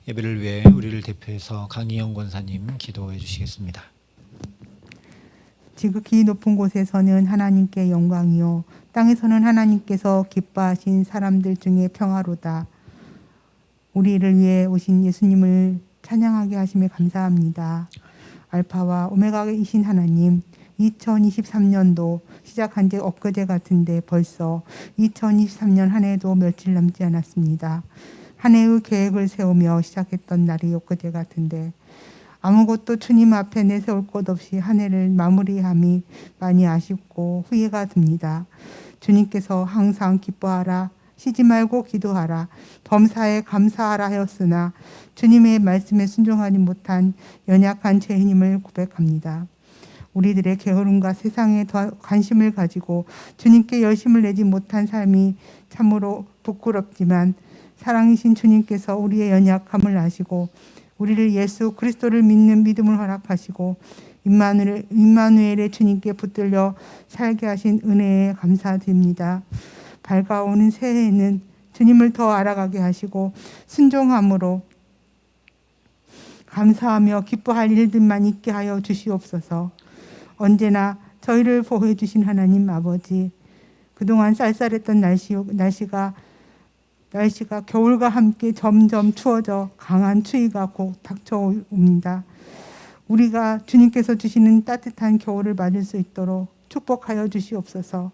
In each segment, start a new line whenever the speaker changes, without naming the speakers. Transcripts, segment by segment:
예배를 위해 우리를 대표해서 강희영 권사님 기도해 주시겠습니다.
지극히 높은 곳에서는 하나님께 영광이요 땅에서는 하나님께서 기뻐하신 사람들 중에 평화로다. 우리를 위해 오신 예수님을 찬양하게 하심에 감사합니다. 알파와 오메가이신 하나님, 2023년도 시작한 지 엊그제 같은데 벌써 2023년 한 해도 며칠 남지 않았습니다. 한 해의 계획을 세우며 시작했던 날이 엊그제 같은데 아무것도 주님 앞에 내세울 것 없이 한 해를 마무리함이 많이 아쉽고 후회가 듭니다. 주님께서 항상 기뻐하라, 쉬지 말고 기도하라, 범사에 감사하라 하였으나 주님의 말씀에 순종하지 못한 연약한 죄인임을 고백합니다. 우리들의 게으름과 세상에 더 관심을 가지고 주님께 열심을 내지 못한 삶이 참으로 부끄럽지만 사랑이신 주님께서 우리의 연약함을 아시고 우리를 예수 그리스도를 믿는 믿음을 허락하시고 임마누엘의 주님께 붙들려 살게 하신 은혜에 감사드립니다. 밝아오는 새해에는 주님을 더 알아가게 하시고 순종함으로 감사하며 기뻐할 일들만 있게 하여 주시옵소서. 언제나 저희를 보호해 주신 하나님 아버지, 그동안 쌀쌀했던 날씨가 겨울과 함께 점점 추워져 강한 추위가 곧 닥쳐옵니다. 우리가 주님께서 주시는 따뜻한 겨울을 맞을 수 있도록 축복하여 주시옵소서.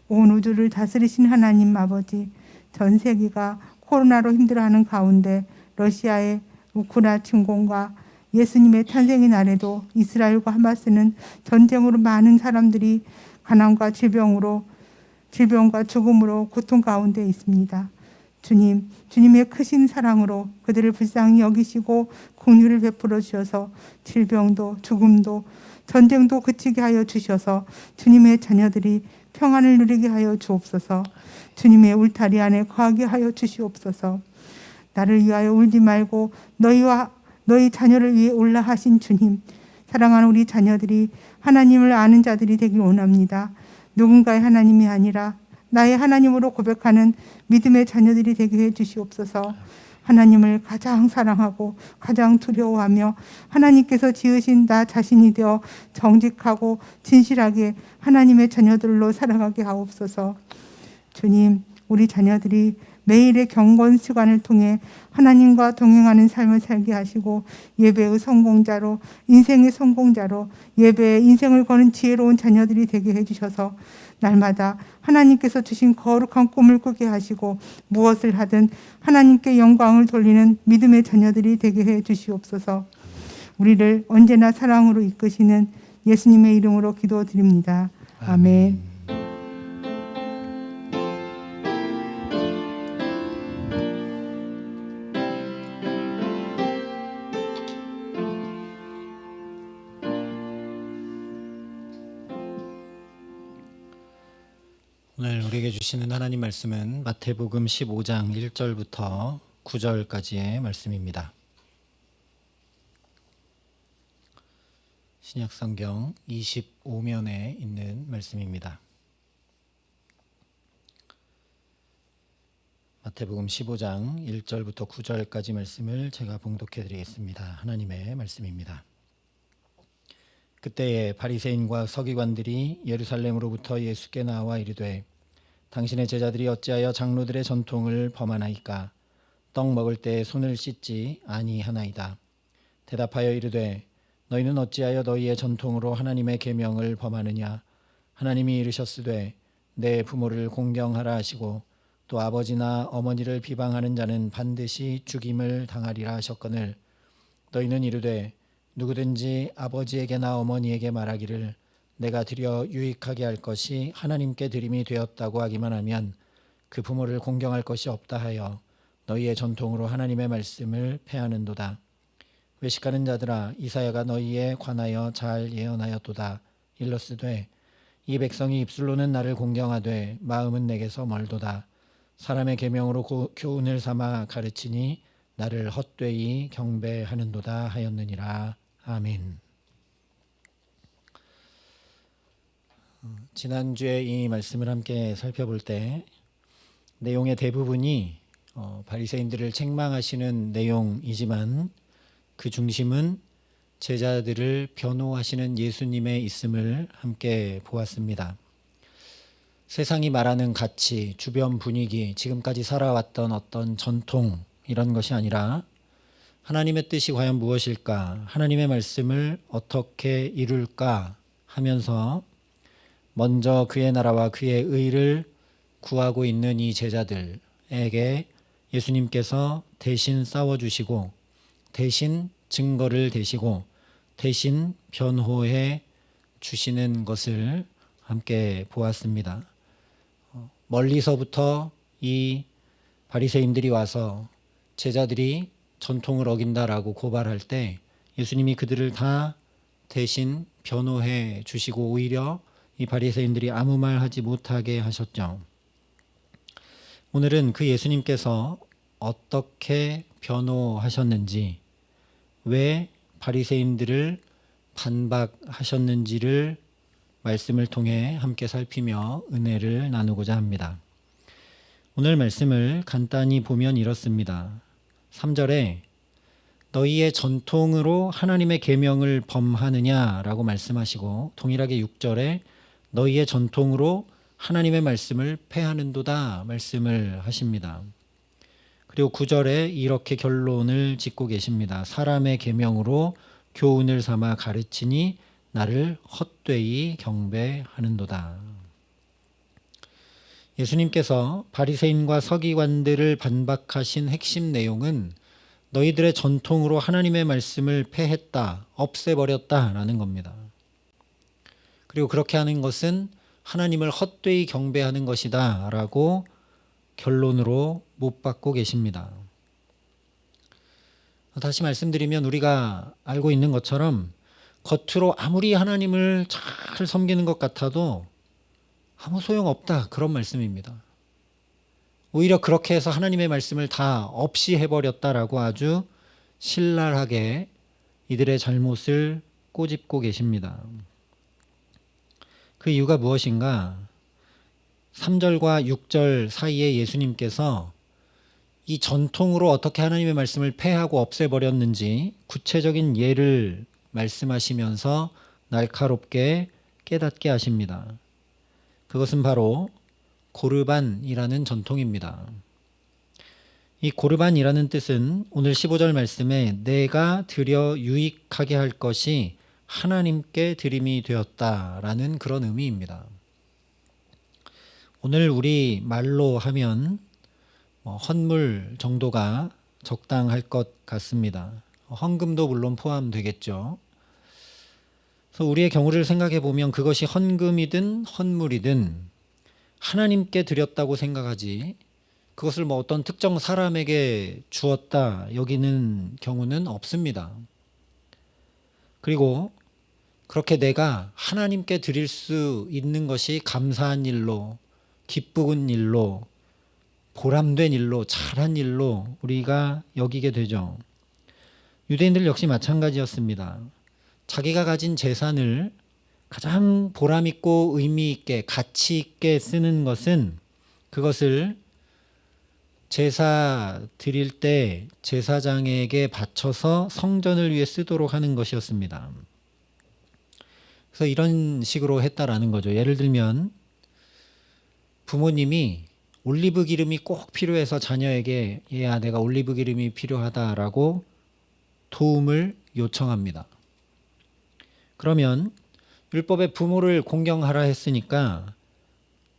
온 우주를 다스리신 하나님 아버지, 전 세계가 코로나로 힘들어하는 가운데 러시아의 우크라이나 침공과 예수님의 탄생의 날에도 이스라엘과 하마스는 전쟁으로 많은 사람들이 가난과 질병과 죽음으로 고통 가운데 있습니다. 주님의 크신 사랑으로 그들을 불쌍히 여기시고 긍휼을 베풀어 주셔서 질병도 죽음도 전쟁도 그치게 하여 주셔서 주님의 자녀들이 평안을 누리게 하여 주옵소서. 주님의 울타리 안에 거하게 하여 주시옵소서. 나를 위하여 울지 말고 너희 자녀를 위해 울라 하신 주님, 사랑하는 우리 자녀들이 하나님을 아는 자들이 되길 원합니다. 누군가의 하나님이 아니라 나의 하나님으로 고백하는 믿음의 자녀들이 되게 해 주시옵소서. 하나님을 가장 사랑하고 가장 두려워하며 하나님께서 지으신 나 자신이 되어 정직하고 진실하게 하나님의 자녀들로 살아가게 하옵소서. 주님, 우리 자녀들이 매일의 경건 시간을 통해 하나님과 동행하는 삶을 살게 하시고 예배의 성공자로, 인생의 성공자로 예배에 인생을 거는 지혜로운 자녀들이 되게 해주셔서 날마다 하나님께서 주신 거룩한 꿈을 꾸게 하시고 무엇을 하든 하나님께 영광을 돌리는 믿음의 자녀들이 되게 해 주시옵소서. 우리를 언제나 사랑으로 이끄시는 예수님의 이름으로 기도드립니다. 아멘.
오늘 우리에게 주시는 하나님 말씀은 마태복음 15장 1절부터 9절까지의 말씀입니다. 신약성경 25면에 있는 말씀입니다. 마태복음 15장 1절부터 9절까지 말씀을 제가 봉독해 드리겠습니다. 하나님의 말씀입니다. 그때에 바리새인과 서기관들이 예루살렘으로부터 예수께 나와 이르되 당신의 제자들이 어찌하여 장로들의 전통을 범하나이까? 떡 먹을 때 손을 씻지 아니하나이다. 대답하여 이르되 너희는 어찌하여 너희의 전통으로 하나님의 계명을 범하느냐? 하나님이 이르셨으되 내 부모를 공경하라 하시고 또 아버지나 어머니를 비방하는 자는 반드시 죽임을 당하리라 하셨거늘 너희는 이르되 누구든지 아버지에게나 어머니에게 말하기를 내가 드려 유익하게 할 것이 하나님께 드림이 되었다고 하기만 하면 그 부모를 공경할 것이 없다 하여 너희의 전통으로 하나님의 말씀을 패하는도다. 외식하는 자들아, 이사야가 너희에 관하여 잘 예언하였도다. 일러스되 이 백성이 입술로는 나를 공경하되 마음은 내게서 멀도다. 사람의 계명으로 교훈을 삼아 가르치니 나를 헛되이 경배하는도다 하였느니라. 아멘. 지난주에 이 말씀을 함께 살펴볼 때 내용의 대부분이 바리새인들을 책망하시는 내용이지만 그 중심은 제자들을 변호하시는 예수님의 있음을 함께 보았습니다. 세상이 말하는 가치, 주변 분위기, 지금까지 살아왔던 어떤 전통 이런 것이 아니라 하나님의 뜻이 과연 무엇일까? 하나님의 말씀을 어떻게 이룰까? 하면서 먼저 그의 나라와 그의 의를 구하고 있는 이 제자들에게 예수님께서 대신 싸워주시고 대신 증거를 대시고 대신 변호해 주시는 것을 함께 보았습니다. 멀리서부터 이 바리새인들이 와서 제자들이 전통을 어긴다라고 고발할 때 예수님이 그들을 다 대신 변호해 주시고 오히려 이 바리새인들이 아무 말 하지 못하게 하셨죠. 오늘은 그 예수님께서 어떻게 변호하셨는지, 왜 바리새인들을 반박하셨는지를 말씀을 통해 함께 살피며 은혜를 나누고자 합니다. 오늘 말씀을 간단히 보면 이렇습니다. 3절에 너희의 전통으로 하나님의 계명을 범하느냐라고 말씀하시고 동일하게 6절에 너희의 전통으로 하나님의 말씀을 폐하는도다 말씀을 하십니다. 그리고 9절에 이렇게 결론을 짓고 계십니다. 사람의 계명으로 교훈을 삼아 가르치니 나를 헛되이 경배하는도다. 예수님께서 바리새인과 서기관들을 반박하신 핵심 내용은 너희들의 전통으로 하나님의 말씀을 폐했다, 없애버렸다라는 겁니다. 그리고 그렇게 하는 것은 하나님을 헛되이 경배하는 것이다 라고 결론으로 못 받고 계십니다. 다시 말씀드리면 우리가 알고 있는 것처럼 겉으로 아무리 하나님을 잘 섬기는 것 같아도 아무 소용없다 그런 말씀입니다. 오히려 그렇게 해서 하나님의 말씀을 다 없이 해버렸다라고 아주 신랄하게 이들의 잘못을 꼬집고 계십니다. 그 이유가 무엇인가? 3절과 6절 사이에 예수님께서 이 전통으로 어떻게 하나님의 말씀을 폐하고 없애버렸는지 구체적인 예를 말씀하시면서 날카롭게 깨닫게 하십니다. 그것은 바로 고르반이라는 전통입니다. 이 고르반이라는 뜻은 오늘 15절 말씀에 내가 드려 유익하게 할 것이 하나님께 드림이 되었다라는 그런 의미입니다. 오늘 우리 말로 하면 헌물 정도가 적당할 것 같습니다. 헌금도 물론 포함되겠죠. 그래서 우리의 경우를 생각해 보면 그것이 헌금이든 헌물이든 하나님께 드렸다고 생각하지 그것을 어떤 특정 사람에게 주었다 여기는 경우는 없습니다. 그리고 그렇게 내가 하나님께 드릴 수 있는 것이 감사한 일로, 기쁜 일로, 보람된 일로, 잘한 일로 우리가 여기게 되죠. 유대인들 역시 마찬가지였습니다. 자기가 가진 재산을 가장 보람 있고 의미 있게 가치 있게 쓰는 것은 그것을 제사 드릴 때 제사장에게 바쳐서 성전을 위해 쓰도록 하는 것이었습니다. 그래서 이런 식으로 했다라는 거죠. 예를 들면 부모님이 올리브 기름이 꼭 필요해서 자녀에게 얘야 내가 올리브 기름이 필요하다라고 도움을 요청합니다. 그러면 율법에 부모를 공경하라 했으니까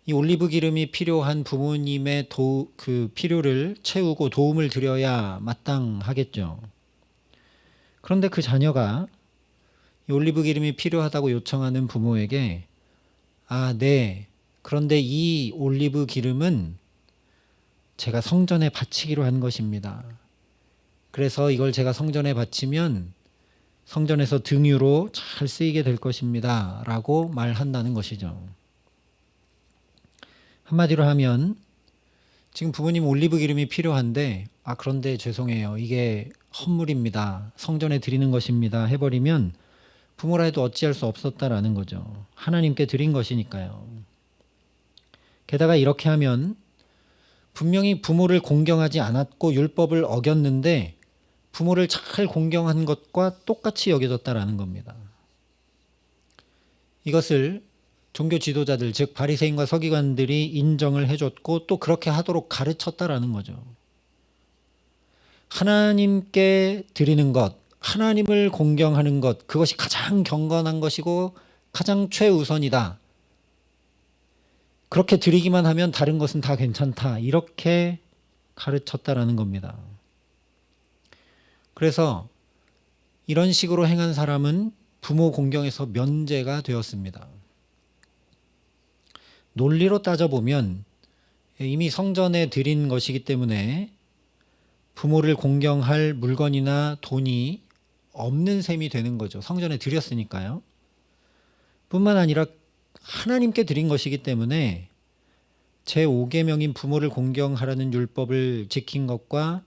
이 올리브 기름이 필요한 부모님의 그 필요를 채우고 도움을 드려야 마땅하겠죠. 그런데 그 자녀가 이 올리브 기름이 필요하다고 요청하는 부모에게 네. 그런데 이 올리브 기름은 제가 성전에 바치기로 한 것입니다. 그래서 이걸 제가 성전에 바치면 성전에서 등유로 잘 쓰이게 될 것입니다. 라고 말한다는 것이죠. 한마디로 하면 지금 부모님 올리브 기름이 필요한데 그런데 죄송해요. 이게 헌물입니다. 성전에 드리는 것입니다. 해버리면 부모라 해도 어찌할 수 없었다라는 거죠. 하나님께 드린 것이니까요. 게다가 이렇게 하면 분명히 부모를 공경하지 않았고 율법을 어겼는데 부모를 잘 공경한 것과 똑같이 여겨졌다라는 겁니다. 이것을 종교 지도자들, 즉 바리새인과 서기관들이 인정을 해줬고 또 그렇게 하도록 가르쳤다라는 거죠. 하나님께 드리는 것, 하나님을 공경하는 것, 그것이 가장 경건한 것이고 가장 최우선이다. 그렇게 드리기만 하면 다른 것은 다 괜찮다. 이렇게 가르쳤다라는 겁니다. 그래서 이런 식으로 행한 사람은 부모 공경에서 면제가 되었습니다. 논리로 따져보면 이미 성전에 드린 것이기 때문에 부모를 공경할 물건이나 돈이 없는 셈이 되는 거죠. 성전에 드렸으니까요. 뿐만 아니라 하나님께 드린 것이기 때문에 제5계명인 부모를 공경하라는 율법을 지킨 것과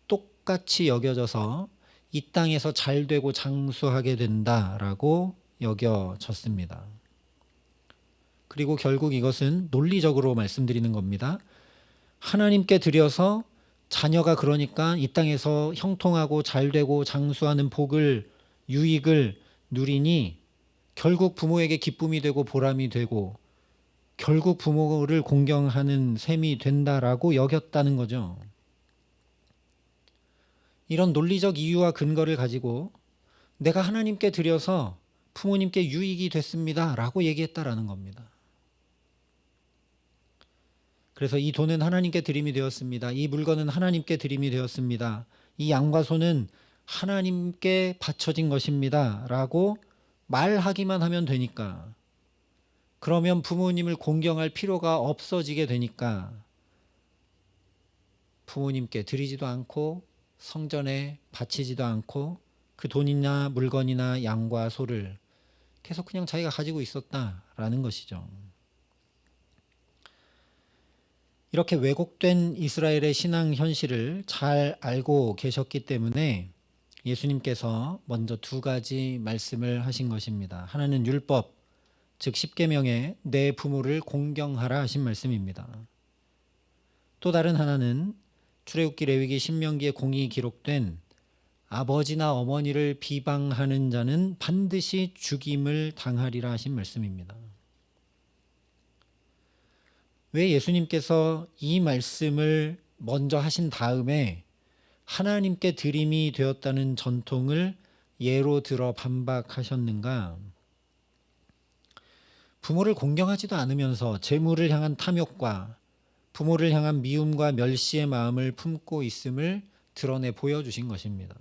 똑같이 여겨져서 이 땅에서 잘되고 장수하게 된다라고 여겨졌습니다. 그리고 결국 이것은 논리적으로 말씀드리는 겁니다. 하나님께 드려서 자녀가 그러니까 이 땅에서 형통하고 잘되고 장수하는 복을, 유익을 누리니 결국 부모에게 기쁨이 되고 보람이 되고 결국 부모를 공경하는 셈이 된다라고 여겼다는 거죠. 이런 논리적 이유와 근거를 가지고 내가 하나님께 드려서 부모님께 유익이 됐습니다 라고 얘기했다라는 겁니다. 그래서 이 돈은 하나님께 드림이 되었습니다. 이 물건은 하나님께 드림이 되었습니다. 이 양과 소는 하나님께 바쳐진 것입니다 라고 말하기만 하면 되니까, 그러면 부모님을 공경할 필요가 없어지게 되니까 부모님께 드리지도 않고 성전에 바치지도 않고 그 돈이나 물건이나 양과 소를 계속 그냥 자기가 가지고 있었다라는 것이죠. 이렇게 왜곡된 이스라엘의 신앙 현실을 잘 알고 계셨기 때문에 예수님께서 먼저 두 가지 말씀을 하신 것입니다. 하나는 율법, 즉 십계명에 내 부모를 공경하라 하신 말씀입니다. 또 다른 하나는 출애굽기, 레위기, 신명기에 공히 기록된 아버지나 어머니를 비방하는 자는 반드시 죽임을 당하리라 하신 말씀입니다. 왜 예수님께서 이 말씀을 먼저 하신 다음에 하나님께 드림이 되었다는 전통을 예로 들어 반박하셨는가? 부모를 공경하지도 않으면서 재물을 향한 탐욕과 부모를 향한 미움과 멸시의 마음을 품고 있음을 드러내 보여주신 것입니다.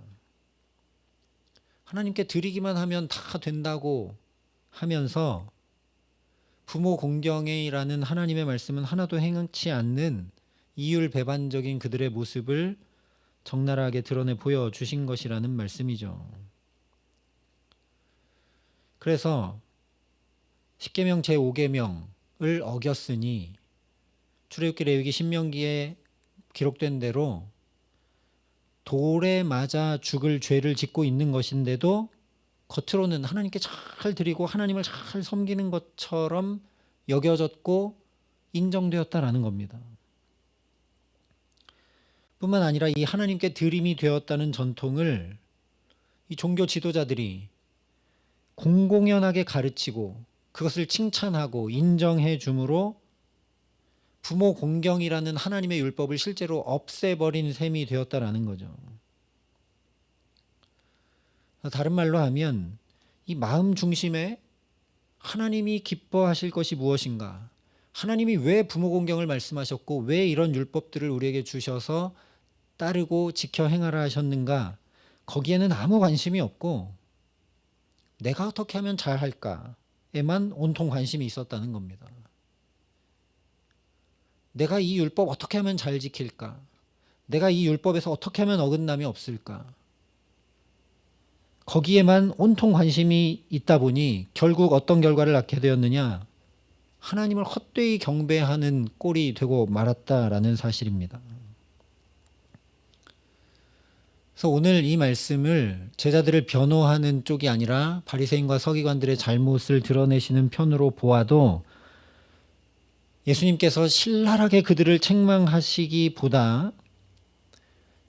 하나님께 드리기만 하면 다 된다고 하면서 부모 공경이라는 하나님의 말씀은 하나도 행치 않는 이율배반적인 그들의 모습을 적나라하게 드러내 보여주신 것이라는 말씀이죠. 그래서 십계명 제5계명을 어겼으니 출애굽기, 레위기, 신명기에 기록된 대로 돌에 맞아 죽을 죄를 짓고 있는 것인데도 겉으로는 하나님께 잘 드리고 하나님을 잘 섬기는 것처럼 여겨졌고 인정되었다라는 겁니다. 뿐만 아니라 이 하나님께 드림이 되었다는 전통을 이 종교 지도자들이 공공연하게 가르치고 그것을 칭찬하고 인정해 주므로 부모 공경이라는 하나님의 율법을 실제로 없애버린 셈이 되었다라는 거죠. 다른 말로 하면 이 마음 중심에 하나님이 기뻐하실 것이 무엇인가, 하나님이 왜 부모 공경을 말씀하셨고 왜 이런 율법들을 우리에게 주셔서 따르고 지켜 행하라 하셨는가, 거기에는 아무 관심이 없고 내가 어떻게 하면 잘할까에만 온통 관심이 있었다는 겁니다. 내가 이 율법 어떻게 하면 잘 지킬까? 내가 이 율법에서 어떻게 하면 어긋남이 없을까? 거기에만 온통 관심이 있다 보니 결국 어떤 결과를 낳게 되었느냐? 하나님을 헛되이 경배하는 꼴이 되고 말았다라는 사실입니다. 그래서 오늘 이 말씀을 제자들을 변호하는 쪽이 아니라 바리새인과 서기관들의 잘못을 드러내시는 편으로 보아도 예수님께서 신랄하게 그들을 책망하시기보다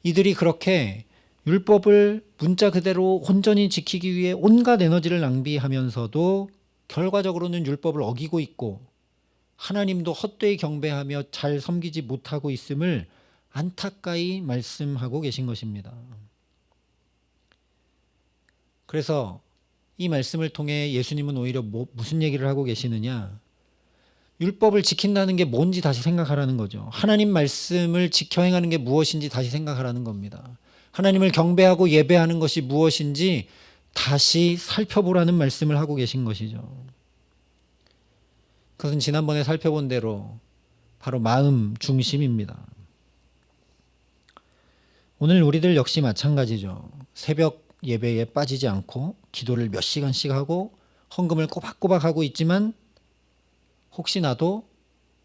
이들이 그렇게 율법을 문자 그대로 온전히 지키기 위해 온갖 에너지를 낭비하면서도 결과적으로는 율법을 어기고 있고 하나님도 헛되이 경배하며 잘 섬기지 못하고 있음을 안타까이 말씀하고 계신 것입니다. 그래서 이 말씀을 통해 예수님은 오히려 무슨 얘기를 하고 계시느냐? 율법을 지킨다는 게 뭔지 다시 생각하라는 거죠. 하나님 말씀을 지켜 행하는 게 무엇인지 다시 생각하라는 겁니다. 하나님을 경배하고 예배하는 것이 무엇인지 다시 살펴보라는 말씀을 하고 계신 것이죠. 그것은 지난번에 살펴본 대로 바로 마음 중심입니다. 오늘 우리들 역시 마찬가지죠. 새벽 예배에 빠지지 않고 기도를 몇 시간씩 하고 헌금을 꼬박꼬박 하고 있지만 혹시 나도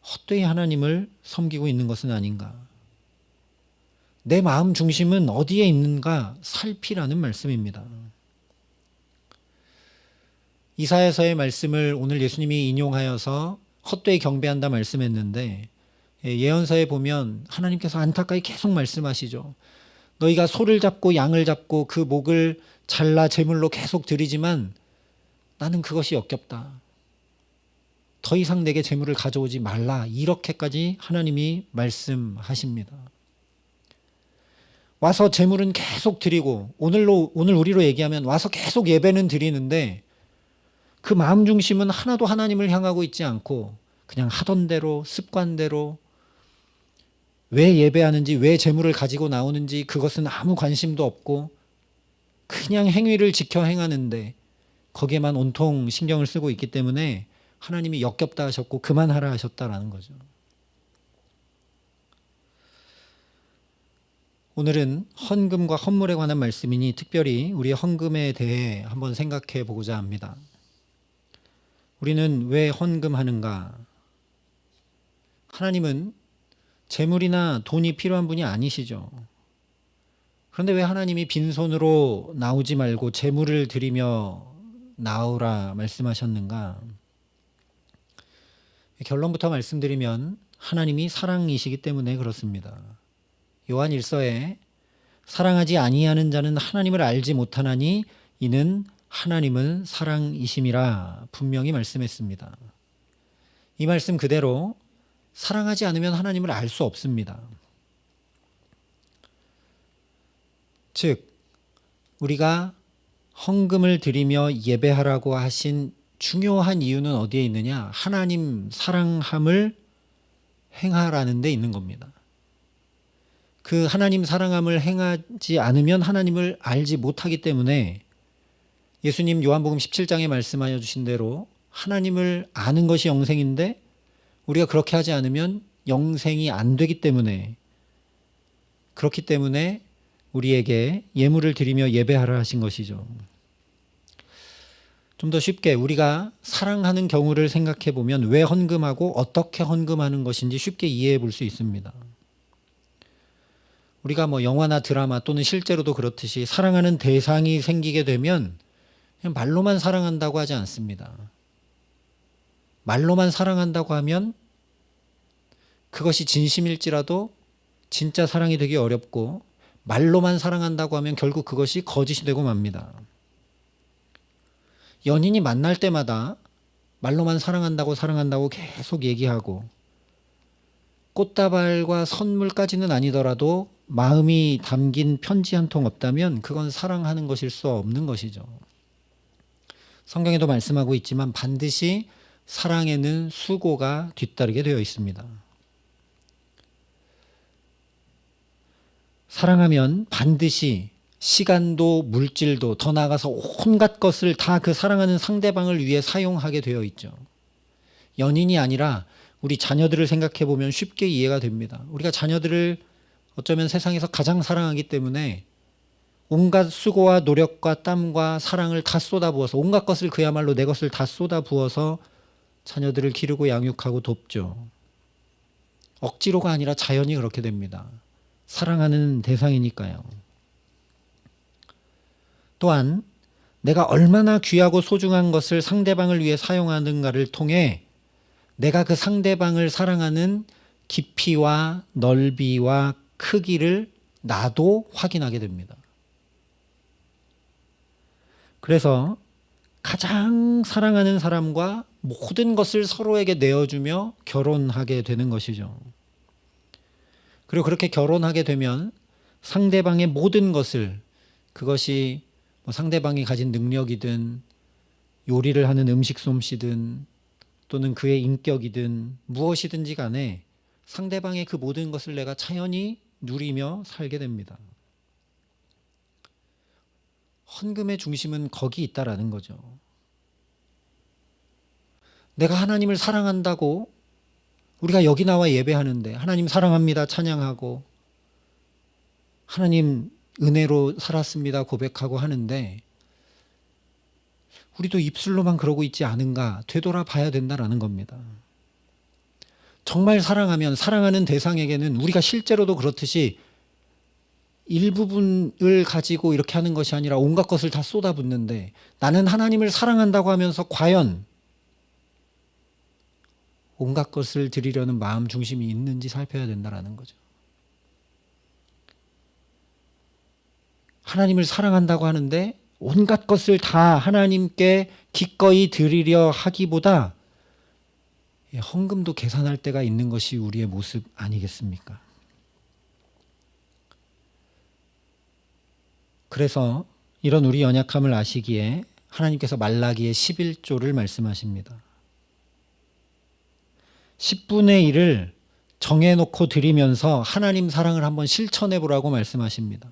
헛되이 하나님을 섬기고 있는 것은 아닌가? 내 마음 중심은 어디에 있는가 살피라는 말씀입니다. 이사야서의 말씀을 오늘 예수님이 인용하여서 헛되이 경배한다 말씀했는데 예언서에 보면 하나님께서 안타까이 계속 말씀하시죠. 너희가 소를 잡고 양을 잡고 그 목을 잘라 제물로 계속 드리지만 나는 그것이 역겹다. 더 이상 내게 제물을 가져오지 말라. 이렇게까지 하나님이 말씀하십니다. 와서 제물은 계속 드리고 오늘 우리로 얘기하면 와서 계속 예배는 드리는데 그 마음 중심은 하나도 하나님을 향하고 있지 않고 그냥 하던 대로 습관대로 왜 예배하는지 왜 제물을 가지고 나오는지 그것은 아무 관심도 없고 그냥 행위를 지켜 행하는데 거기에만 온통 신경을 쓰고 있기 때문에 하나님이 역겹다 하셨고 그만하라 하셨다라는 거죠. 오늘은 헌금과 헌물에 관한 말씀이니 특별히 우리의 헌금에 대해 한번 생각해 보고자 합니다. 우리는 왜 헌금하는가? 하나님은 재물이나 돈이 필요한 분이 아니시죠. 그런데 왜 하나님이 빈손으로 나오지 말고 재물을 드리며 나오라 말씀하셨는가? 결론부터 말씀드리면 하나님이 사랑이시기 때문에 그렇습니다. 요한 1서에 사랑하지 아니하는 자는 하나님을 알지 못하나니 이는 하나님은 사랑이심이라 분명히 말씀했습니다. 이 말씀 그대로 사랑하지 않으면 하나님을 알 수 없습니다. 즉 우리가 헌금을 드리며 예배하라고 하신 중요한 이유는 어디에 있느냐? 하나님 사랑함을 행하라는 데 있는 겁니다. 그 하나님 사랑함을 행하지 않으면 하나님을 알지 못하기 때문에 예수님 요한복음 17장에 말씀하여 주신 대로 하나님을 아는 것이 영생인데 우리가 그렇게 하지 않으면 영생이 안 되기 때문에 그렇기 때문에 우리에게 예물을 드리며 예배하라 하신 것이죠. 좀 더 쉽게 우리가 사랑하는 경우를 생각해 보면 왜 헌금하고 어떻게 헌금하는 것인지 쉽게 이해해 볼 수 있습니다. 우리가 영화나 드라마 또는 실제로도 그렇듯이 사랑하는 대상이 생기게 되면 그냥 말로만 사랑한다고 하지 않습니다. 말로만 사랑한다고 하면 그것이 진심일지라도 진짜 사랑이 되기 어렵고 말로만 사랑한다고 하면 결국 그것이 거짓이 되고 맙니다. 연인이 만날 때마다 말로만 사랑한다고 계속 얘기하고 꽃다발과 선물까지는 아니더라도 마음이 담긴 편지 한 통 없다면 그건 사랑하는 것일 수 없는 것이죠. 성경에도 말씀하고 있지만 반드시 사랑에는 수고가 뒤따르게 되어 있습니다. 사랑하면 반드시 시간도 물질도 더 나아가서 온갖 것을 다 그 사랑하는 상대방을 위해 사용하게 되어 있죠. 연인이 아니라 우리 자녀들을 생각해 보면 쉽게 이해가 됩니다. 우리가 자녀들을 어쩌면 세상에서 가장 사랑하기 때문에 온갖 수고와 노력과 땀과 사랑을 다 쏟아부어서 온갖 것을 그야말로 내 것을 다 쏟아부어서 자녀들을 기르고 양육하고 돕죠. 억지로가 아니라 자연히 그렇게 됩니다. 사랑하는 대상이니까요. 또한 내가 얼마나 귀하고 소중한 것을 상대방을 위해 사용하는가를 통해 내가 그 상대방을 사랑하는 깊이와 넓이와 크기를 나도 확인하게 됩니다. 그래서 가장 사랑하는 사람과 모든 것을 서로에게 내어주며 결혼하게 되는 것이죠. 그리고 그렇게 결혼하게 되면 상대방의 모든 것을, 그것이 상대방이 가진 능력이든 요리를 하는 음식 솜씨든 또는 그의 인격이든 무엇이든지 간에 상대방의 그 모든 것을 내가 자연히 누리며 살게 됩니다. 헌금의 중심은 거기 있다라는 거죠. 내가 하나님을 사랑한다고 우리가 여기 나와 예배하는데 하나님 사랑합니다 찬양하고 하나님 은혜로 살았습니다 고백하고 하는데 우리도 입술로만 그러고 있지 않은가 되돌아봐야 된다라는 겁니다. 정말 사랑하면 사랑하는 대상에게는 우리가 실제로도 그렇듯이 일부분을 가지고 이렇게 하는 것이 아니라 온갖 것을 다 쏟아붓는데 나는 하나님을 사랑한다고 하면서 과연 온갖 것을 드리려는 마음 중심이 있는지 살펴야 된다라는 거죠. 하나님을 사랑한다고 하는데 온갖 것을 다 하나님께 기꺼이 드리려 하기보다 헌금도 계산할 때가 있는 것이 우리의 모습 아니겠습니까? 그래서 이런 우리 연약함을 아시기에 하나님께서 말라기의 11조를 말씀하십니다. 10분의 1을 정해놓고 드리면서 하나님 사랑을 한번 실천해 보라고 말씀하십니다.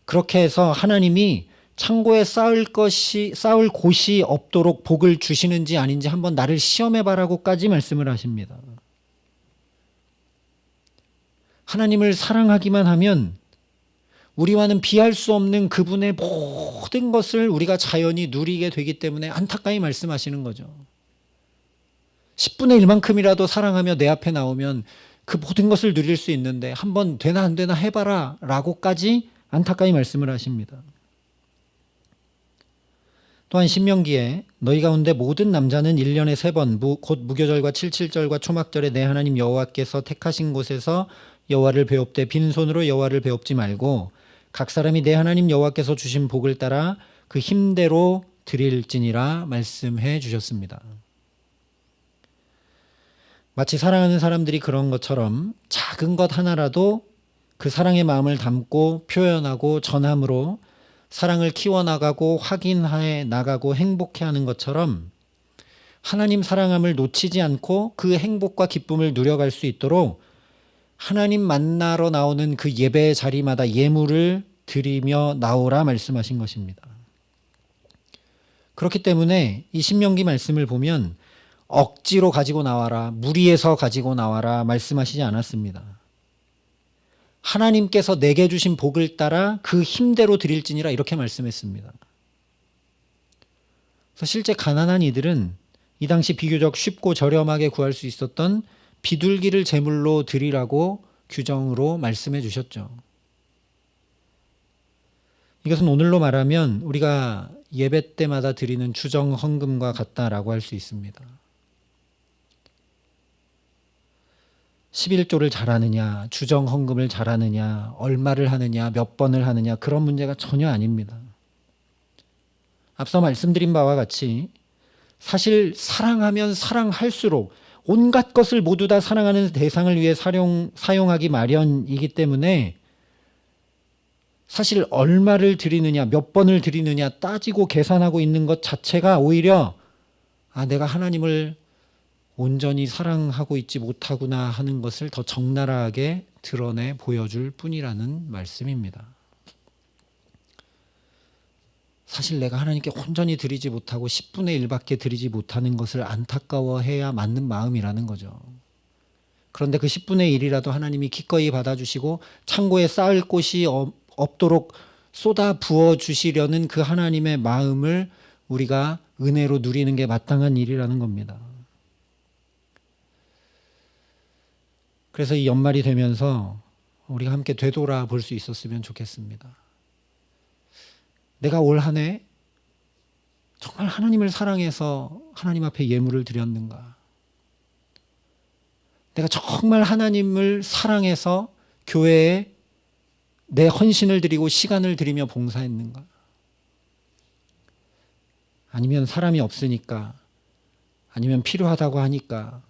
그렇게 해서 하나님이 창고에 쌓을 곳이 없도록 복을 주시는지 아닌지 한번 나를 시험해 봐라고까지 말씀을 하십니다. 하나님을 사랑하기만 하면 우리와는 비할 수 없는 그분의 모든 것을 우리가 자연히 누리게 되기 때문에 안타까이 말씀하시는 거죠. 10분의 1만큼이라도 사랑하며 내 앞에 나오면 그 모든 것을 누릴 수 있는데 한번 되나 안 되나 해봐라 라고까지 안타까이 말씀을 하십니다. 또한 신명기에 너희 가운데 모든 남자는 1년에 3번 곧 무교절과 칠칠절과 초막절에 내 하나님 여호와께서 택하신 곳에서 여호와를 배웁되 빈손으로 여호와를 배웁지 말고 각 사람이 내 하나님 여호와께서 주신 복을 따라 그 힘대로 드릴지니라 말씀해 주셨습니다. 마치 사랑하는 사람들이 그런 것처럼 작은 것 하나라도 그 사랑의 마음을 담고 표현하고 전함으로 사랑을 키워나가고 확인해 나가고 행복해하는 것처럼 하나님 사랑함을 놓치지 않고 그 행복과 기쁨을 누려갈 수 있도록 하나님 만나러 나오는 그 예배의 자리마다 예물을 드리며 나오라 말씀하신 것입니다. 그렇기 때문에 이 신명기 말씀을 보면 억지로 가지고 나와라, 무리해서 가지고 나와라 말씀하시지 않았습니다. 하나님께서 내게 주신 복을 따라 그 힘대로 드릴지니라 이렇게 말씀했습니다. 그래서 실제 가난한 이들은 이 당시 비교적 쉽고 저렴하게 구할 수 있었던 비둘기를 제물로 드리라고 규정으로 말씀해 주셨죠. 이것은 오늘로 말하면 우리가 예배 때마다 드리는 주정 헌금과 같다라고 할 수 있습니다. 11조를 잘하느냐, 주정 헌금을 잘하느냐, 얼마를 하느냐, 몇 번을 하느냐 그런 문제가 전혀 아닙니다. 앞서 말씀드린 바와 같이 사실 사랑하면 사랑할수록 온갖 것을 모두 다 사랑하는 대상을 위해 사용하기 마련이기 때문에 사실 얼마를 드리느냐, 몇 번을 드리느냐 따지고 계산하고 있는 것 자체가 오히려 내가 하나님을 온전히 사랑하고 있지 못하구나 하는 것을 더 적나라하게 드러내 보여줄 뿐이라는 말씀입니다. 사실 내가 하나님께 온전히 드리지 못하고 10분의 1밖에 드리지 못하는 것을 안타까워해야 맞는 마음이라는 거죠. 그런데 그 10분의 1이라도 하나님이 기꺼이 받아주시고 창고에 쌓을 곳이 없도록 쏟아 부어주시려는 그 하나님의 마음을 우리가 은혜로 누리는 게 마땅한 일이라는 겁니다. 그래서 이 연말이 되면서 우리가 함께 되돌아볼 수 있었으면 좋겠습니다. 내가 올 한 해 정말 하나님을 사랑해서 하나님 앞에 예물을 드렸는가? 내가 정말 하나님을 사랑해서 교회에 내 헌신을 드리고 시간을 들이며 봉사했는가? 아니면 사람이 없으니까, 아니면 필요하다고 하니까,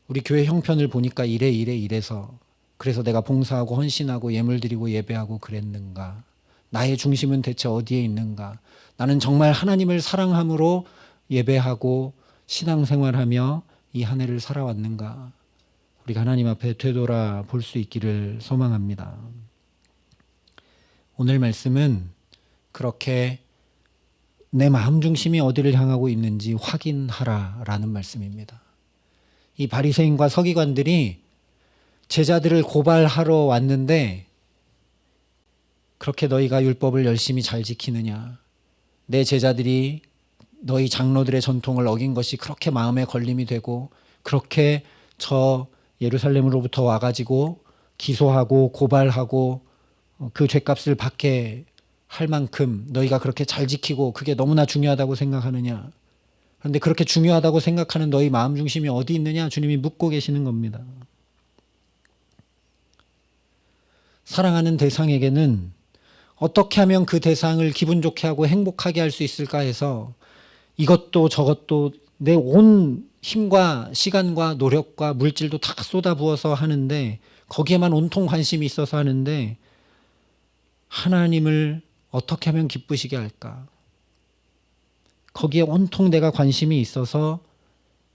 우리 교회 형편을 보니까 이래서 그래서 내가 봉사하고 헌신하고 예물 드리고 예배하고 그랬는가? 나의 중심은 대체 어디에 있는가? 나는 정말 하나님을 사랑함으로 예배하고 신앙생활하며 이 한 해를 살아왔는가? 우리가 하나님 앞에 되돌아 볼 수 있기를 소망합니다. 오늘 말씀은 그렇게 내 마음 중심이 어디를 향하고 있는지 확인하라라는 말씀입니다. 이 바리새인과 서기관들이 제자들을 고발하러 왔는데, 그렇게 너희가 율법을 열심히 잘 지키느냐? 내 제자들이 너희 장로들의 전통을 어긴 것이 그렇게 마음에 걸림이 되고, 그렇게 저 예루살렘으로부터 와가지고 기소하고 고발하고 그 죄값을 받게 할 만큼 너희가 그렇게 잘 지키고 그게 너무나 중요하다고 생각하느냐? 그런데 그렇게 중요하다고 생각하는 너희 마음 중심이 어디 있느냐? 주님이 묻고 계시는 겁니다. 사랑하는 대상에게는 어떻게 하면 그 대상을 기분 좋게 하고 행복하게 할 수 있을까 해서 이것도 저것도 내 온 힘과 시간과 노력과 물질도 다 쏟아부어서 하는데, 거기에만 온통 관심이 있어서 하는데, 하나님을 어떻게 하면 기쁘시게 할까? 거기에 온통 내가 관심이 있어서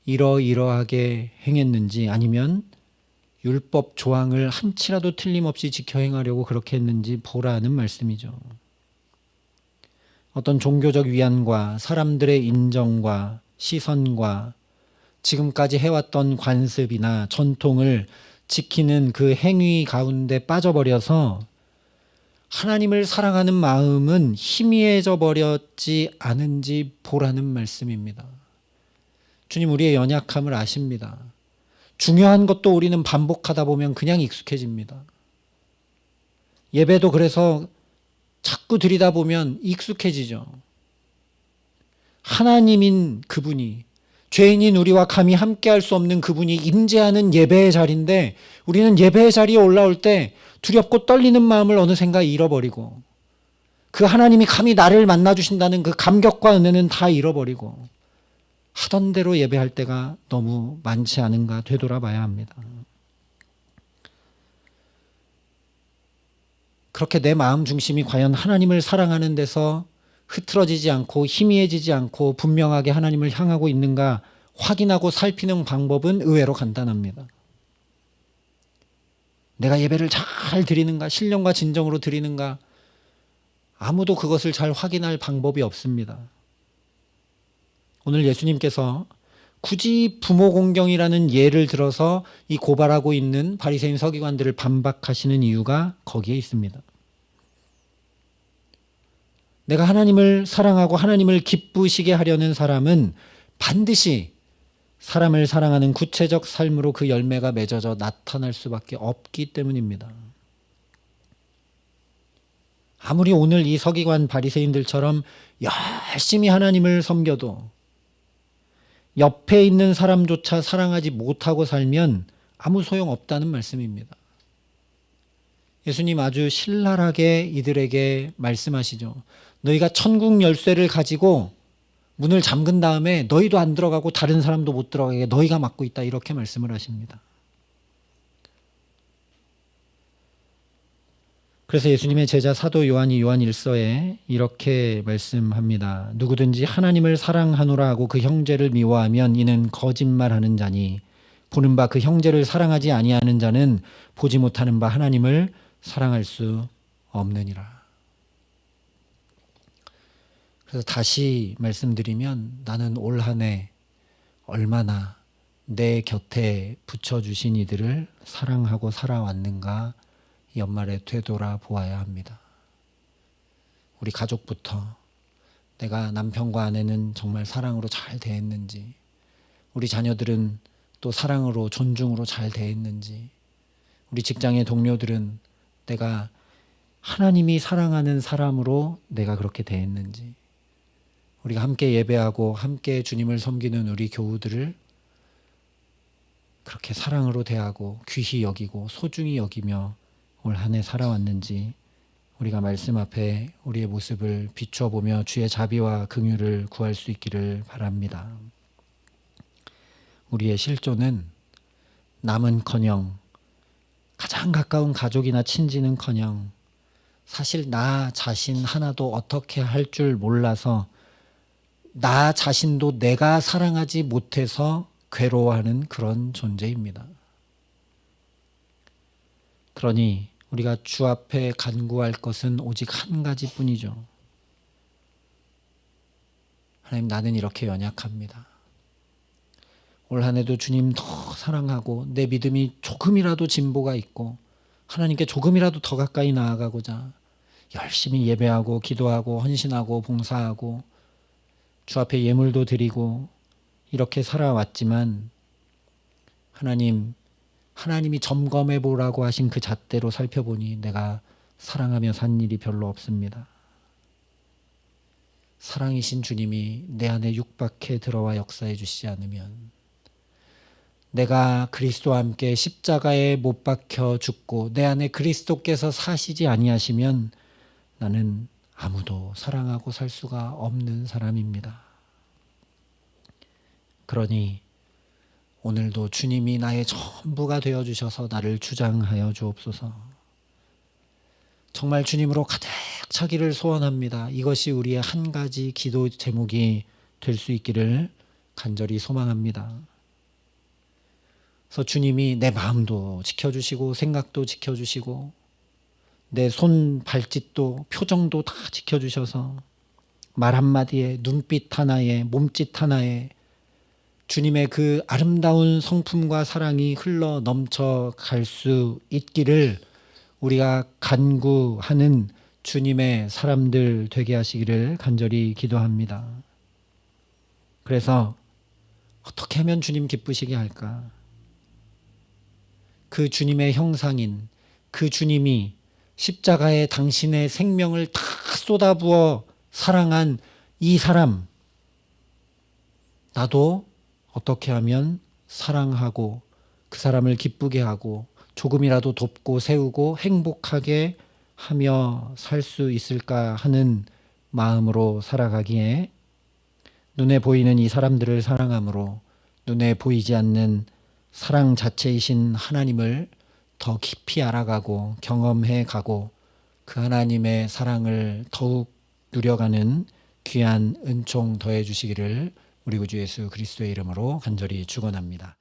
이러이러하게 행했는지, 아니면 율법 조항을 한치라도 틀림없이 지켜 행하려고 그렇게 했는지 보라는 말씀이죠. 어떤 종교적 위안과 사람들의 인정과 시선과 지금까지 해왔던 관습이나 전통을 지키는 그 행위 가운데 빠져버려서 하나님을 사랑하는 마음은 희미해져 버렸지 않은지 보라는 말씀입니다. 주님 우리의 연약함을 아십니다. 중요한 것도 우리는 반복하다 보면 그냥 익숙해집니다. 예배도 그래서 자꾸 드리다 보면 익숙해지죠. 하나님인 그분이, 죄인인 우리와 감히 함께할 수 없는 그분이 임재하는 예배의 자리인데, 우리는 예배의 자리에 올라올 때 두렵고 떨리는 마음을 어느샌가 잃어버리고, 그 하나님이 감히 나를 만나주신다는 그 감격과 은혜는 다 잃어버리고 하던 대로 예배할 때가 너무 많지 않은가 되돌아봐야 합니다. 그렇게 내 마음 중심이 과연 하나님을 사랑하는 데서 흐트러지지 않고 희미해지지 않고 분명하게 하나님을 향하고 있는가 확인하고 살피는 방법은 의외로 간단합니다. 내가 예배를 잘 드리는가, 신령과 진정으로 드리는가, 아무도 그것을 잘 확인할 방법이 없습니다. 오늘 예수님께서 굳이 부모 공경이라는 예를 들어서 이 고발하고 있는 바리새인 서기관들을 반박하시는 이유가 거기에 있습니다. 내가 하나님을 사랑하고 하나님을 기쁘시게 하려는 사람은 반드시 사람을 사랑하는 구체적 삶으로 그 열매가 맺어져 나타날 수밖에 없기 때문입니다. 아무리 오늘 이 서기관 바리새인들처럼 열심히 하나님을 섬겨도 옆에 있는 사람조차 사랑하지 못하고 살면 아무 소용없다는 말씀입니다. 예수님 아주 신랄하게 이들에게 말씀하시죠. 너희가 천국 열쇠를 가지고 문을 잠근 다음에 너희도 안 들어가고 다른 사람도 못 들어가게 너희가 막고 있다, 이렇게 말씀을 하십니다. 그래서 예수님의 제자 사도 요한이 요한 1서에 이렇게 말씀합니다. 누구든지 하나님을 사랑하노라 하고 그 형제를 미워하면 이는 거짓말하는 자니 보는 바 그 형제를 사랑하지 아니하는 자는 보지 못하는 바 하나님을 사랑할 수 없느니라. 그래서 다시 말씀드리면 나는 올 한 해 얼마나 내 곁에 붙여주신 이들을 사랑하고 살아왔는가 연말에 되돌아 보아야 합니다. 우리 가족부터 내가 남편과 아내는 정말 사랑으로 잘 대했는지, 우리 자녀들은 또 사랑으로 존중으로 잘 대했는지, 우리 직장의 동료들은 내가 하나님이 사랑하는 사람으로 내가 그렇게 대했는지, 우리가 함께 예배하고 함께 주님을 섬기는 우리 교우들을 그렇게 사랑으로 대하고 귀히 여기고 소중히 여기며 올 한 해 살아왔는지 우리가 말씀 앞에 우리의 모습을 비추어 보며 주의 자비와 긍휼을 구할 수 있기를 바랍니다. 우리의 실존은 남은커녕 가장 가까운 가족이나 친지는커녕 사실 나 자신 하나도 어떻게 할 줄 몰라서 나 자신도 내가 사랑하지 못해서 괴로워하는 그런 존재입니다. 그러니 우리가 주 앞에 간구할 것은 오직 한 가지뿐이죠. 하나님, 나는 이렇게 연약합니다. 올 한 해도 주님 더 사랑하고 내 믿음이 조금이라도 진보가 있고 하나님께 조금이라도 더 가까이 나아가고자 열심히 예배하고 기도하고 헌신하고 봉사하고 주 앞에 예물도 드리고 이렇게 살아왔지만 하나님이 점검해 보라고 하신 그 잣대로 살펴보니 내가 사랑하며 산 일이 별로 없습니다. 사랑이신 주님이 내 안에 육박해 들어와 역사해 주시지 않으면 내가 그리스도와 함께 십자가에 못 박혀 죽고 내 안에 그리스도께서 사시지 아니하시면 나는 아무도 사랑하고 살 수가 없는 사람입니다. 그러니 오늘도 주님이 나의 전부가 되어주셔서 나를 주장하여 주옵소서. 정말 주님으로 가득 차기를 소원합니다. 이것이 우리의 한 가지 기도 제목이 될 수 있기를 간절히 소망합니다. 그래서 주님이 내 마음도 지켜주시고 생각도 지켜주시고 내 손 발짓도 표정도 다 지켜주셔서 말 한마디에 눈빛 하나에 몸짓 하나에 주님의 그 아름다운 성품과 사랑이 흘러 넘쳐갈 수 있기를 우리가 간구하는 주님의 사람들 되게 하시기를 간절히 기도합니다. 그래서 어떻게 하면 주님 기쁘시게 할까? 그 주님의 형상인 그 주님이 십자가에 당신의 생명을 다 쏟아부어 사랑한 이 사람, 나도 어떻게 하면 사랑하고 그 사람을 기쁘게 하고 조금이라도 돕고 세우고 행복하게 하며 살 수 있을까 하는 마음으로 살아가기에 눈에 보이는 이 사람들을 사랑함으로 눈에 보이지 않는 사랑 자체이신 하나님을 더 깊이 알아가고 경험해 가고 그 하나님의 사랑을 더욱 누려가는 귀한 은총 더해 주시기를 우리 구주 예수 그리스도의 이름으로 간절히 축원합니다.